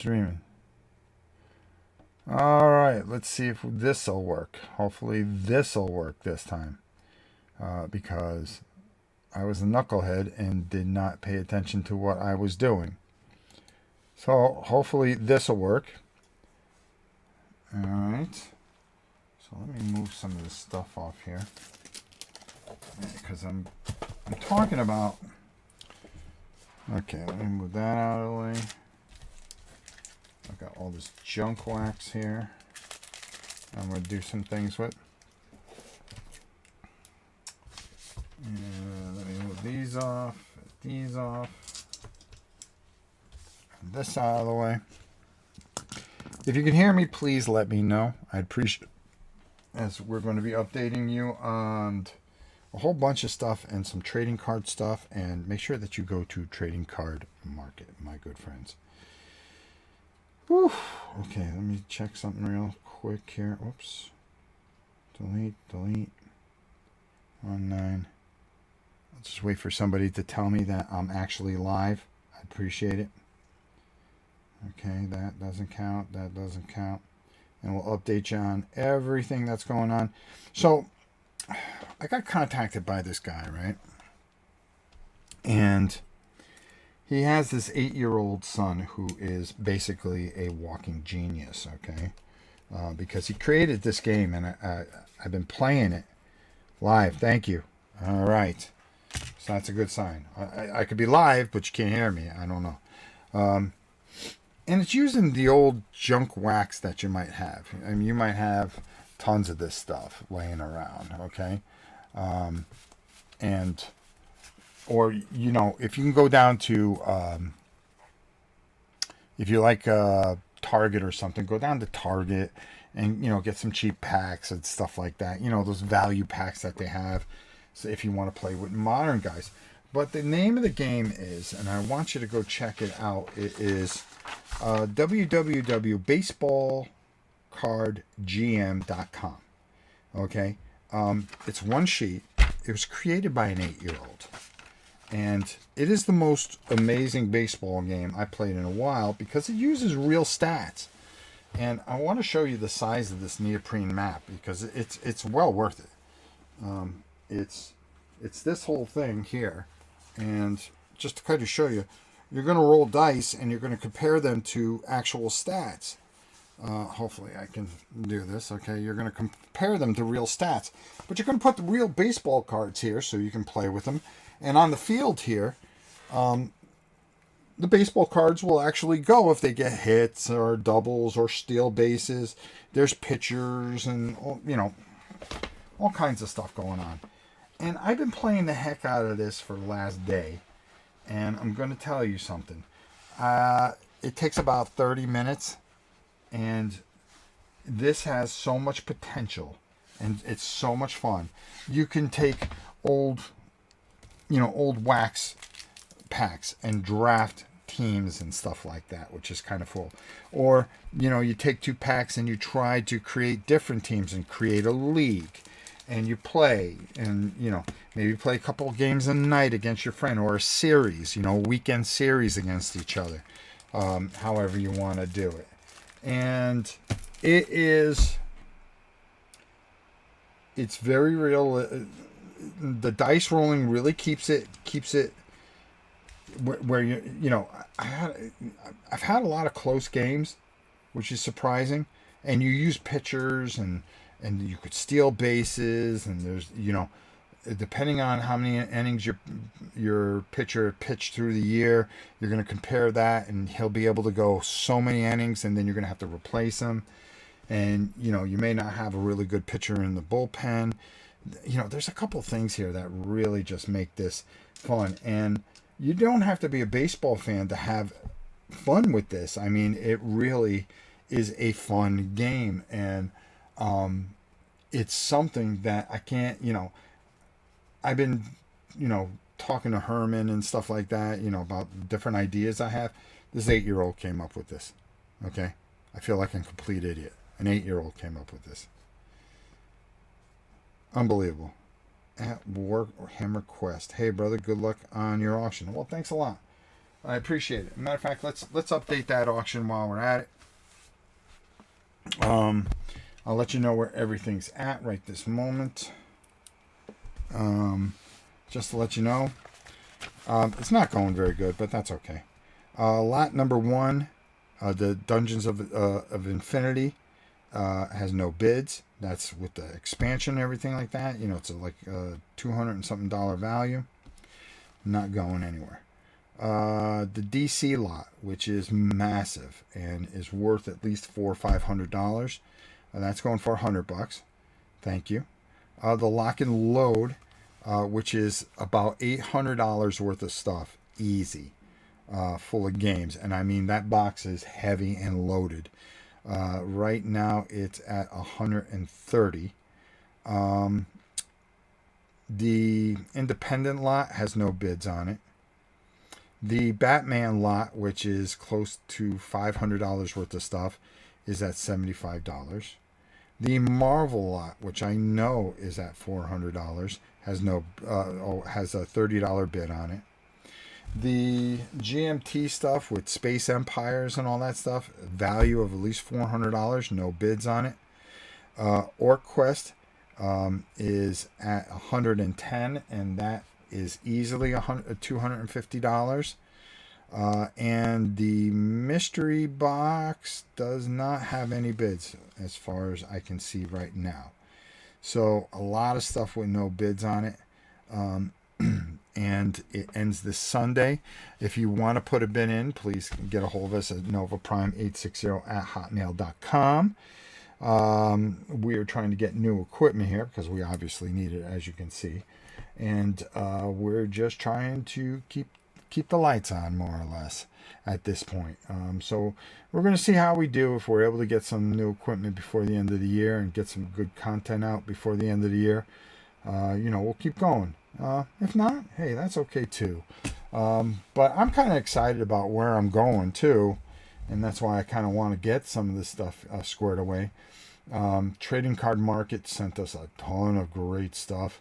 streaming. Alright, let's see if this'll work. Hopefully this'll work this time. Because I was a knucklehead and did not pay attention to what I was doing. So hopefully this'll work. Alright. So let me move some of this stuff off here. Because I'm talking about... Okay, let me move that out of the way. I've got all this junk wax here I'm going to do some things with. And let me move these off, and this out of the way. If you can hear me, please let me know. I'd appreciate it, as we're going to be updating you on a whole bunch of stuff and some trading card stuff. And make sure that you go to Trading Card Market, my good friends. Whew. Okay, let me check something real quick here. Oops. Delete. 19. I'll just wait for somebody to tell me that I'm actually live. I'd appreciate it. Okay, that doesn't count. And we'll update you on everything that's going on. So, I got contacted by this guy, right? And he has this 8-year-old son who is basically a walking genius, okay? Because he created this game, and I've been playing it live. Thank you. All right. So that's a good sign. I could be live, but you can't hear me. I don't know. And it's using the old junk wax that you might have. I mean, you might have tons of this stuff laying around, okay? Or, you know, if you can go down to, if you like Target or something, go down to Target and, you know, get some cheap packs and stuff like that. You know, those value packs that they have. So if you want to play with modern guys. But the name of the game is, and I want you to go check it out, it is www.baseballcardgm.com. Okay? It's one sheet. It was created by an 8-year-old. And it is the most amazing baseball game I played in a while because it uses real stats. And I want to show you the size of this neoprene map because it's well worth it. It's this whole thing here. And just to kind of show you, you're going to roll dice and you're going to compare them to actual stats. Hopefully I can do this. Okay, you're going to compare them to real stats. But you're going to put the real baseball cards here so you can play with them. And on the field here, the baseball cards will actually go if they get hits or doubles or steal bases. There's pitchers and, you know, all kinds of stuff going on. And I've been playing the heck out of this for the last day. And I'm going to tell you something. It takes about 30 minutes. And this has so much potential. And it's so much fun. You can take old wax packs and draft teams and stuff like that, which is kind of cool. Or, you know, you take 2 packs and you try to create different teams and create a league. And you play, and, you know, maybe play a couple of games a night against your friend, or a series, you know, weekend series against each other, however you want to do it. And it's very real. The dice rolling really keeps it where you know, I've had a lot of close games, which is surprising, and you use pitchers and you could steal bases, and there's, you know, depending on how many innings your pitcher pitched through the year, you're going to compare that, and he'll be able to go so many innings, and then you're going to have to replace him. And, you know, you may not have a really good pitcher in the bullpen. You know, there's a couple things here that really just make this fun. And you don't have to be a baseball fan to have fun with this. I mean, it really is a fun game. And it's something that I can't, you know, I've been, you know, talking to Herman and stuff like that, you know, about different ideas I have. This 8-year-old came up with this. Okay? I feel like I'm a complete idiot. An 8-year-old came up with this. Unbelievable. At work or Hammer Quest. Hey, brother, good luck on your auction. Well, thanks a lot. I appreciate it. Matter of fact, let's update that auction while we're at it. I'll let you know where everything's at right this moment. Just to let you know, it's not going very good, but that's okay. Lot number 1, the Dungeons of Infinity, has no bids. That's with the expansion and everything like that. You know, it's like a $200 and something value. Not going anywhere. The DC lot, which is massive and is worth at least $400 or $500, that's going for $100. Thank you. The Lock and Load, which is about $800 worth of stuff, easy, full of games, and I mean that box is heavy and loaded. Right now it's at $130. The Independent lot has no bids on it. The Batman lot, which is close to $500 worth of stuff, is at $75. The Marvel lot, which I know is at $400, has has a $30 bid on it. The GMT stuff with Space Empires and all that stuff, value of at least $400, no bids on it. Orc Quest is at $110, and that is easily $250. And the mystery box does not have any bids as far as I can see right now. So a lot of stuff with no bids on it. And it ends this Sunday. If you want to put a bid in, please get a hold of us at novaprime860@hotmail.com. We are trying to get new equipment here because we obviously need it, as you can see. And we're just trying to keep the lights on, more or less, at this point. So we're going to see how we do if we're able to get some new equipment before the end of the year and get some good content out before the end of the year. We'll keep going. If not, hey, that's okay too. But I'm kind of excited about where I'm going too, and that's why I kind of want to get some of this stuff squared away. Trading Card Market sent us a ton of great stuff.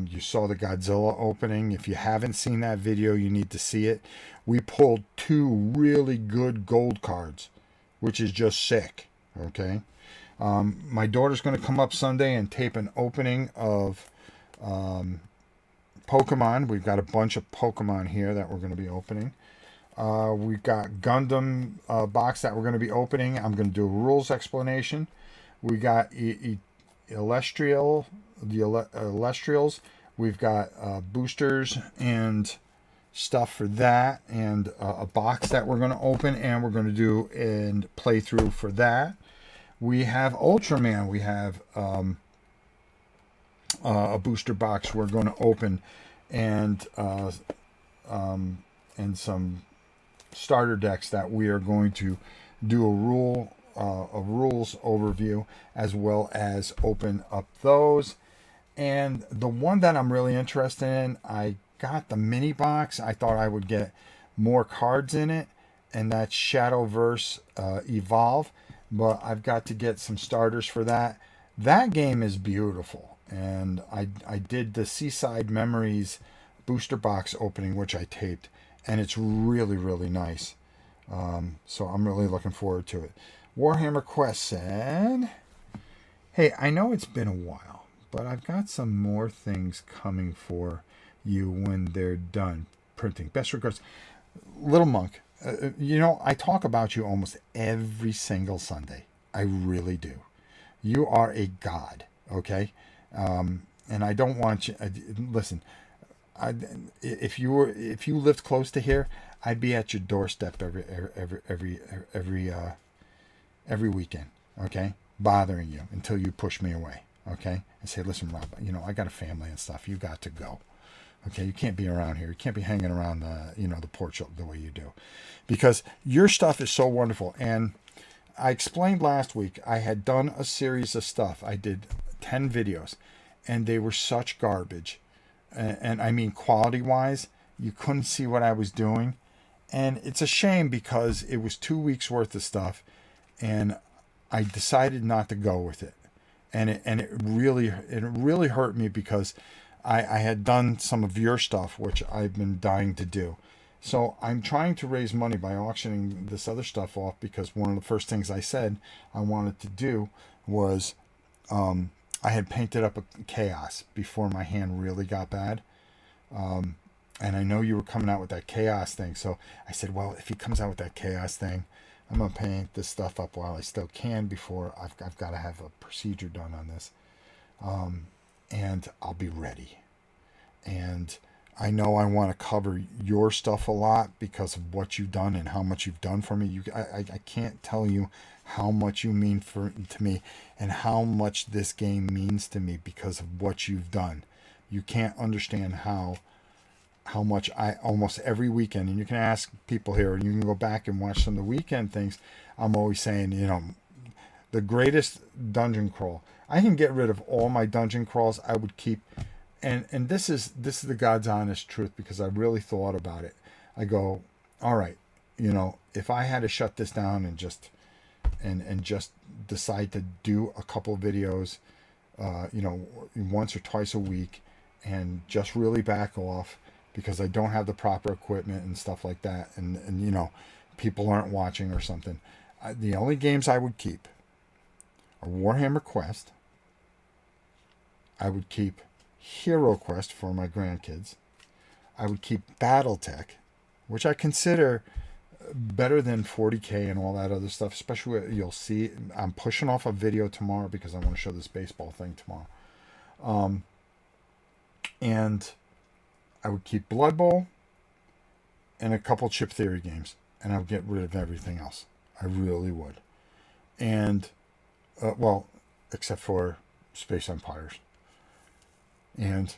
You saw the Godzilla opening. If you haven't seen that video, you need to see it. We pulled 2 really good gold cards, which is just sick. Okay. My daughter's going to come up Sunday and tape an opening of Pokemon. We've got a bunch of Pokemon here that we're going to be opening. We've got Gundam box that we're going to be opening. I'm going to do a rules explanation. We got Celestials. We've got boosters and stuff for that, and a box that we're going to open and we're going to do a playthrough for that. We have Ultraman. We have a booster box we're going to open, and some starter decks that we are going to do a rules overview, as well as open up those. And the one that I'm really interested in, I got the mini box. I thought I would get more cards in it, and that's Shadowverse Evolve. But I've got to get some starters for that. That game is beautiful, and I did the Seaside Memories booster box opening, which I taped, and it's really, really nice. So I'm really looking forward to it. Warhammer Quest said, hey, I know it's been a while, but I've got some more things coming for you when they're done printing. Best regards, Little Monk. I talk about you almost every single Sunday. I really do. You are a god, okay? And I don't want you. Listen, if you lived close to here, I'd be at your doorstep every weekend, okay? Bothering you until you push me away, okay? And say, listen, Rob, I got a family and stuff. You got to go. Okay, you can't be around here. You can't be hanging around the porch the way you do, because your stuff is so wonderful. And I explained last week I had done a series of stuff. I did 10 videos, and they were such garbage, and I mean quality-wise, you couldn't see what I was doing, and it's a shame because it was 2 weeks worth of stuff, and I decided not to go with it, and it really hurt me because I had done some of your stuff, which I've been dying to do. So I'm trying to raise money by auctioning this other stuff off, because one of the first things I said I wanted to do was, I had painted up a chaos before my hand really got bad. And I know you were coming out with that chaos thing. So I said, well, if he comes out with that chaos thing, I'm going to paint this stuff up while I still can, before I've got to have a procedure done on this. And I'll be ready. And I know I want to cover your stuff a lot because of what you've done and how much you've done for me. I can't tell you how much you mean to me, and how much this game means to me because of what you've done. You can't understand how much I, almost every weekend, and you can ask people here, and you can go back and watch some of the weekend things, I'm always saying, the greatest dungeon crawl. I can get rid of all my dungeon crawls. I would keep, and this is the God's honest truth, because I really thought about it. I go, all right, if I had to shut this down and just decide to do a couple of videos, once or twice a week, and just really back off, because I don't have the proper equipment and stuff like that, and people aren't watching or something. The only games I would keep are Warhammer Quest. I would keep Hero Quest for my grandkids. I would keep BattleTech, which I consider better than 40K and all that other stuff, especially you'll see. I'm pushing off a video tomorrow because I want to show this baseball thing tomorrow. And I would keep Blood Bowl and a couple Chip Theory games, and I would get rid of everything else. I really would. And, well, except for Space Empires. And,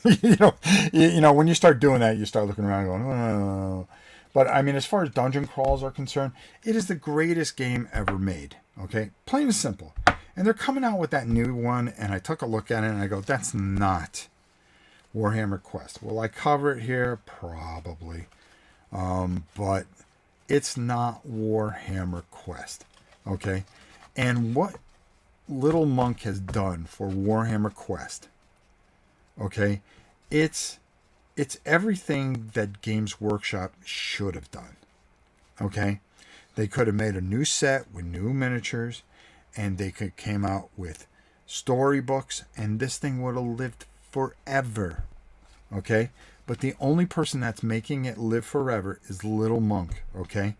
when you start doing that, you start looking around and going, oh. But, I mean, as far as dungeon crawls are concerned, it is the greatest game ever made. Okay? Plain and simple. And they're coming out with that new one, and I took a look at it, and I go, that's not Warhammer Quest. Will I cover it here? Probably. But it's not Warhammer Quest. Okay? And what Little Monk has done for Warhammer Quest, okay, it's everything that Games Workshop should have done. Okay? They could have made a new set with new miniatures, and they could came out with storybooks, and this thing would have lived forever. Okay? But the only person that's making it live forever is Little Monk. Okay?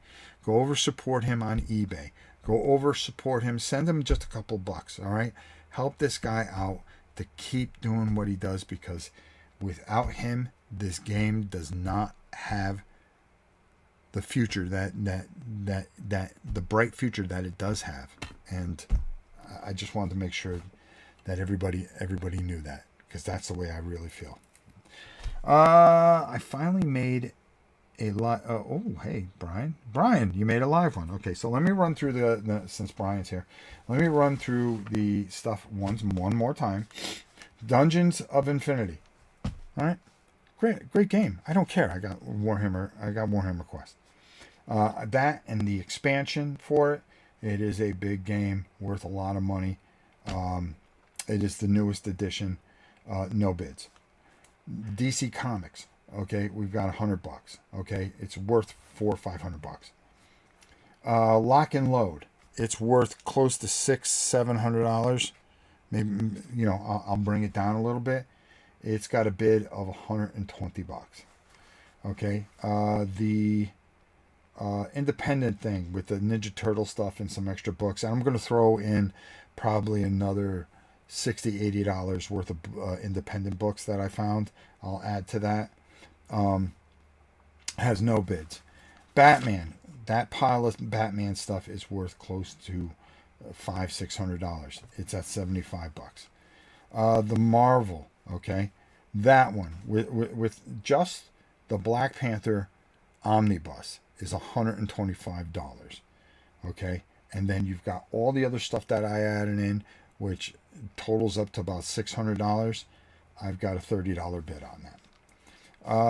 Go over, support him on eBay. Go over, support him. Send him just a couple bucks. All right? Help this guy out to keep doing what he does, because without him, this game does not have the future that the bright future that it does have. And I just wanted to make sure that everybody knew that, because that's the way I really feel. I finally made a live. Oh, hey, Brian, you made a live one. Okay, so let me run through the since Brian's here. Let me run through the stuff one more time. Dungeons of Infinity. All right, great game. I don't care. I got Warhammer Quest. That and the expansion for it. It is a big game, worth a lot of money. It is the newest edition. No bids. DC Comics. Okay, we've got $100. Okay, it's worth $400 or $500. Lock and Load. It's worth close to $600-700. Maybe I'll bring it down a little bit. It's got a bid of $120. Okay, the independent thing with the Ninja Turtle stuff and some extra books. And I'm going to throw in probably another $60-80 worth of independent books that I found. I'll add to that. Has no bids. Batman. That pile of Batman stuff is worth close to $500-600. It's at $75. The Marvel. Okay, that one with just the Black Panther omnibus is $125. Okay, and then you've got all the other stuff that I added in, which totals up to about $600. I've got a $30 bid on that.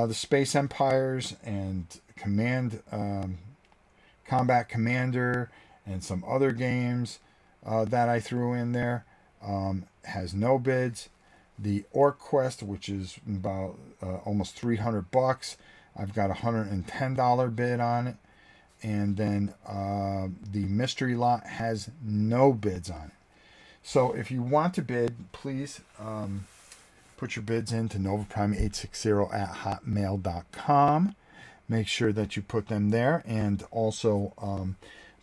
The Space Empires and Combat Commander and some other games that I threw in there has no bids. The Orc Quest, which is about almost $300. I've got $110 bid on it. And then the mystery lot has no bids on it. So if you want to bid, please put your bids in to novaprime860 at hotmail.com. Make sure that you put them there, and also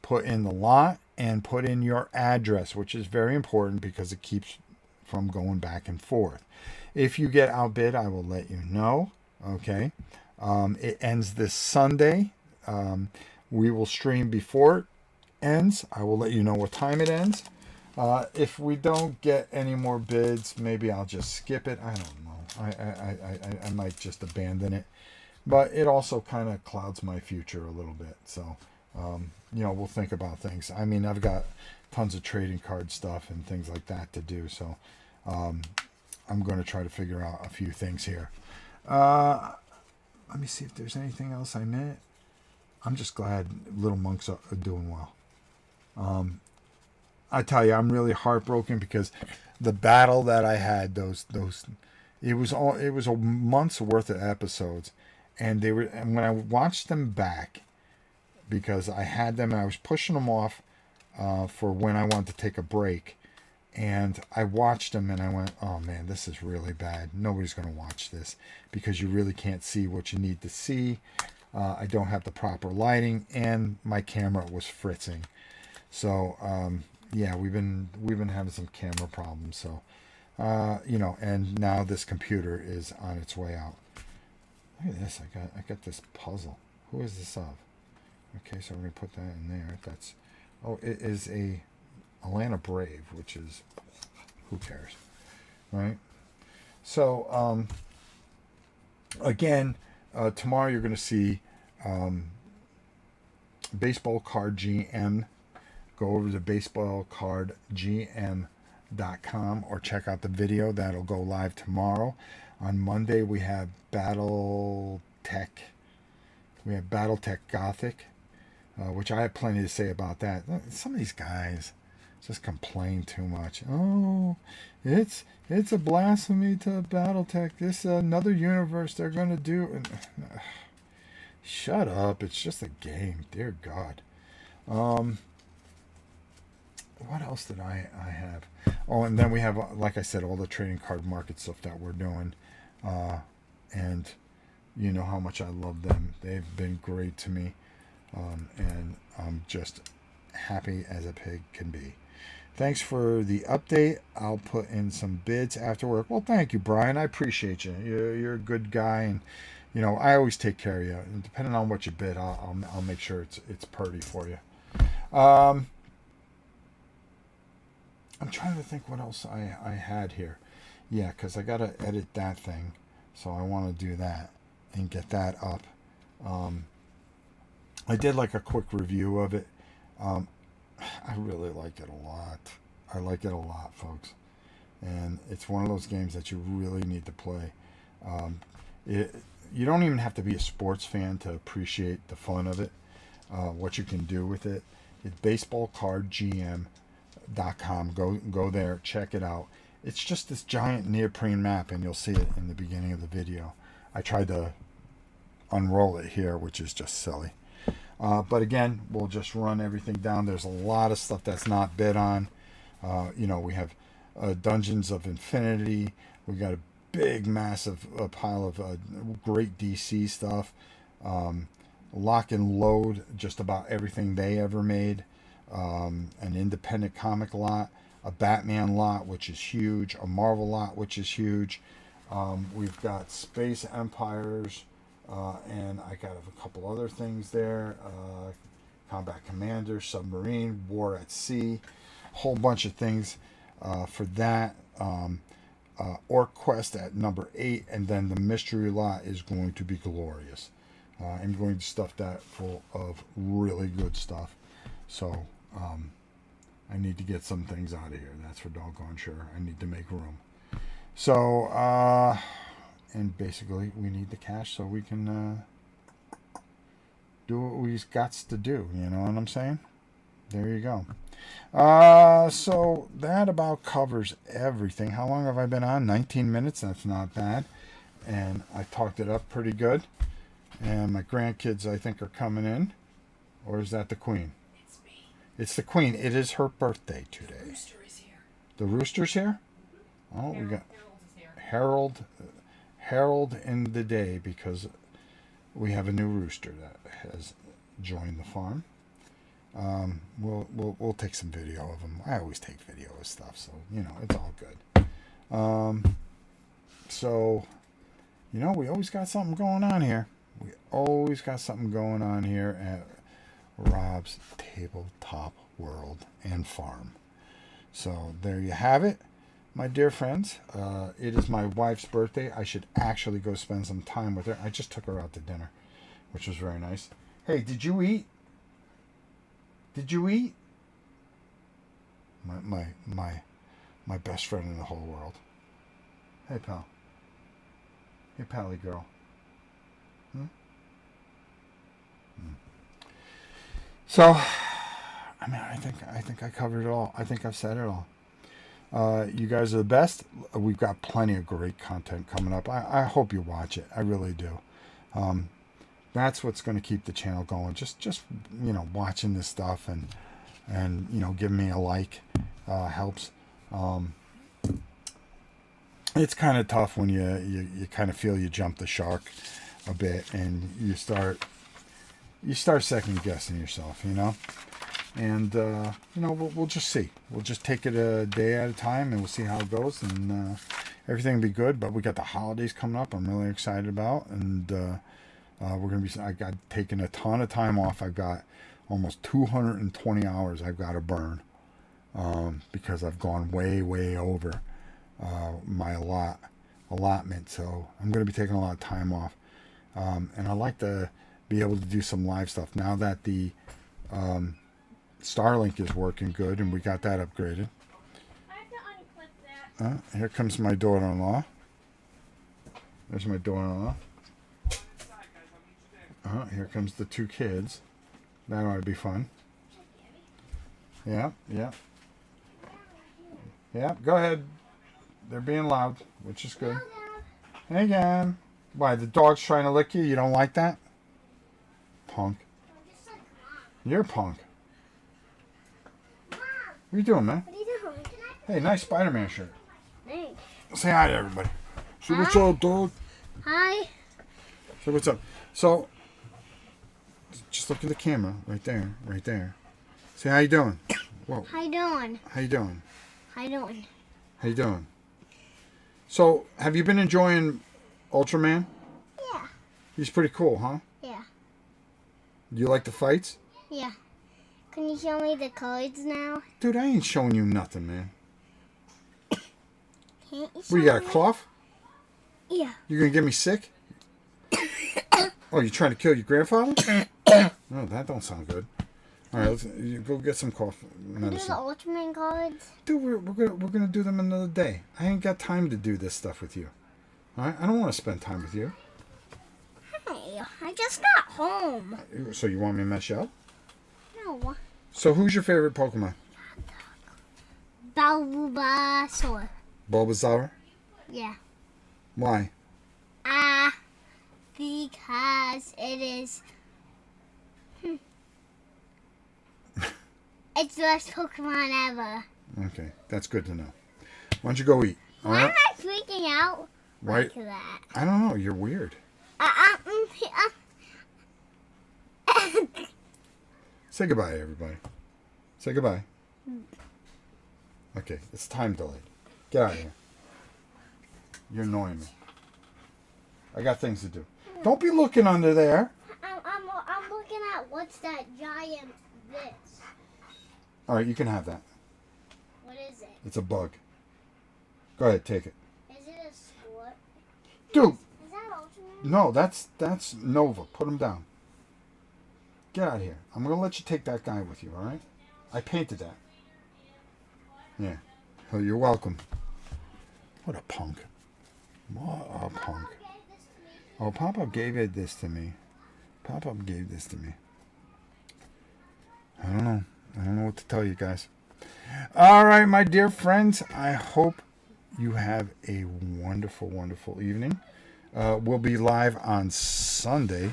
put in the lot and put in your address, which is very important because it keeps from going back and forth. If you get outbid, I will let you know. Okay. It ends this Sunday. We will stream before it ends. I will let you know what time it ends. If we don't get any more bids, maybe I'll just skip it. I don't know. I might just abandon it. But it also kind of clouds my future a little bit. So, we'll think about things. I mean, I've got tons of trading card stuff and things like that to do. So, I'm going to try to figure out a few things here. Let me see if there's anything else I meant. I'm just glad Little Monks are doing well. I tell you, I'm really heartbroken because the battle that I had, it was a month's worth of episodes, and when I watched them back, because I had them and I was pushing them off for when I wanted to take a break, and I watched them and I went, oh man, this is really bad. Nobody's going to watch this because you really can't see what you need to see. I don't have the proper lighting, and my camera was fritzing. So, yeah, we've been having some camera problems. So, and now this computer is on its way out. Look at this. I got this puzzle. Who is this of? Okay, so we're gonna put that in there. It is a Atlanta Brave, which is, who cares, right? So, again, tomorrow you're gonna see Baseball Card GM. Go over to baseballcardgm.com or check out the video. That'll go live tomorrow. On Monday, we have Battletech. We have Battletech Gothic, which I have plenty to say about that. Some of these guys just complain too much. Oh, it's a blasphemy to Battletech. This is another universe they're going to do. Shut up. It's just a game. Dear God. What else did I have? Oh, and then we have, like I said, all the trading card market stuff that we're doing. And you know how much I love them. They've been great to me. And I'm just happy as a pig can be. Thanks for the update. I'll put in some bids after work. Well, thank you, Brian. I appreciate you. You're a good guy, and I always take care of you. And depending on what you bid, I'll make sure it's purty for you. I'm trying to think what else I had here. Yeah, because I got to edit that thing. So I want to do that and get that up. I did like a quick review of it. I really like it a lot. I like it a lot, folks. And it's one of those games that you really need to play. You don't even have to be a sports fan to appreciate the fun of it, what you can do with it. It's baseballcardgm.com. Go there, check it out. It's just this giant neoprene map, and you'll see it in the beginning of the video. I tried to unroll it here, which is just silly. But again, we'll just run everything down. There's a lot of stuff that's not bid on. We have Dungeons of Infinity. We got a big, massive pile of great DC stuff. Lock and Load, just about everything they ever made. An independent comic lot. A Batman lot, which is huge. A Marvel lot, which is huge. We've got Space Empires. And I got a couple other things there. Combat Commander, Submarine, War at Sea. Whole bunch of things for that. Orc Quest at number 8. And then the mystery lot is going to be glorious. I'm going to stuff that full of really good stuff. So I need to get some things out of here. That's for doggone sure. I need to make room. So, and basically we need the cash so we can do what we've got to do. You know what I'm saying? There you go. So that about covers everything. How long have I been on? 19 minutes. That's not bad. And I talked it up pretty good. And my grandkids, I think, are coming in. Or is that the Queen? It's me. It's the Queen. It is her birthday today. The rooster is here. The rooster's here? Oh, we got Harold is here. Harold in the day, because we have a new rooster that has joined the farm. We'll take some video of him. I always take video of stuff, so you know it's all good. So you know we always got something going on here. We always got something going on here at Rob's Tabletop World and Farm. So there you have it, my dear friends. It is my wife's birthday. I should actually go spend some time with her. I just took her out to dinner, which was very nice. Hey, did you eat? Did you eat? My best friend in the whole world. Hey, pal. Hey, pally girl. So, I mean, I think I covered it all. I think I've said it all. You guys are the best. We've got plenty of great content coming up. I hope you watch it. I really do. That's what's going to keep the channel going. Just you know, watching this stuff and you know, giving me a like helps. It's kind of tough when you kind of feel you jump the shark a bit and you start second guessing yourself, you know. And you know, we'll just see. We'll just take it a day at a time, and we'll see how it goes, and everything will be good. But we got the holidays coming up. I'm really excited about, and we're gonna be. I got taken a ton of time off. I've got almost 220 hours I've got to burn because I've gone way over my allotment. So I'm gonna be taking a lot of time off, and I like to be able to do some live stuff now that the Starlink is working good, and we got that upgraded. I have to unclip that. Here comes my daughter-in-law. There's my daughter-in-law. Here comes the two kids. That ought to be fun. Yeah. Go ahead. They're being loud, which is good. Hey again. Why, the dog's trying to lick you? You don't like that? Punk. You're a punk. What are you doing, man? What are you doing? Hey, nice Spider-Man shirt. Thanks. Say hi to everybody. Say what's up, dog. Hi. Say what's up. So, just look at the camera. Right there. Say how you doing. Whoa. How you doing? How you doing? How you doing? How you doing? So, have you been enjoying Ultraman? Yeah. He's pretty cool, huh? Yeah. Do you like the fights? Yeah. Can you show me the codes now? Dude, I ain't showing you nothing, man. Can't you show What, you got a me? cough? Yeah. You gonna get me sick? Oh, you trying to kill your grandfather? No, that don't sound good. All right, you go get some cough Do the medicine. Ultraman codes? Dude, we're gonna do them another day. I ain't got time to do this stuff with you. All right, I don't want to spend time with you. Hey, I just got home. So you want me to mess you up? No. So who's your favorite Pokemon? Bulbasaur. Bulbasaur? Yeah. Why? Because it is... It's the best Pokemon ever. Okay, that's good to know. Why don't you go eat? All Why right? am I freaking out Why? like that? I don't know. You're weird. Say goodbye, everybody. Say goodbye. Okay, it's time delayed. Get out of here. You're annoying me. I got things to do. Don't be looking under there. I'm looking at what's that giant this. All right, you can have that. What is it? It's a bug. Go ahead, take it. Is it a squirt? Dude, Is that Ultraman? no, that's Nova. Put him down. Get out of here. I'm going to let you take that guy with you, all right? I painted that. Yeah. Oh, you're welcome. What a punk. What a punk. Oh, Pop-Up gave this to me. Pop-Up gave this to me. I don't know. I don't know what to tell you guys. All right, my dear friends. I hope you have a wonderful, wonderful evening. we'll be live on Sunday,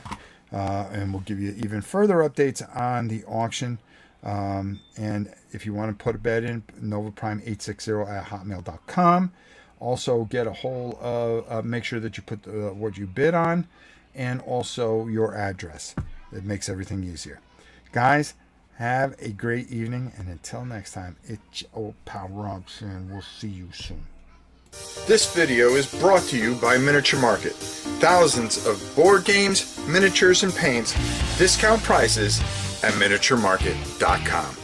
and we'll give you even further updates on the auction. And if you want to put a bet in, novaprime860@hotmail.com. Also get a hold of, make sure that you put what you bid on, and also your address. It makes everything easier. Guys, have a great evening, and until next time, it's your old pal Rob saying we'll see you soon. This video is brought to you by Miniature Market. Thousands of board games, miniatures, and paints, discount prices at miniaturemarket.com.